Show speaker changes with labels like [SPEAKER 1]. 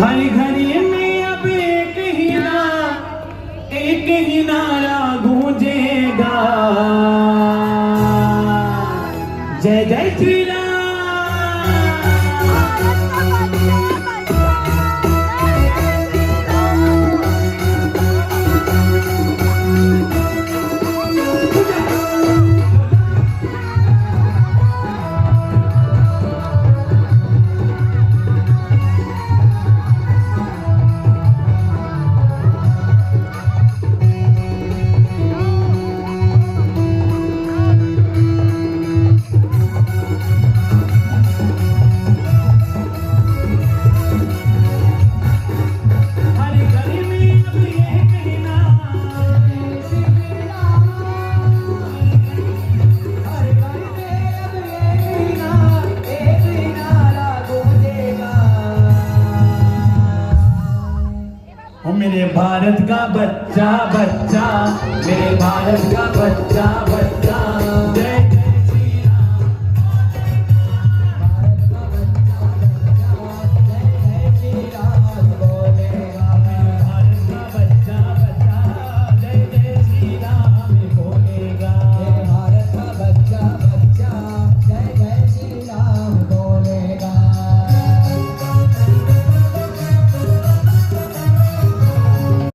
[SPEAKER 1] हर घड़ी में अब एक ही नारा गूंजेगा, जय जय श्री राम। मेरे भारत का बच्चा बच्चा, मेरे भारत का बच्चा बच्चा।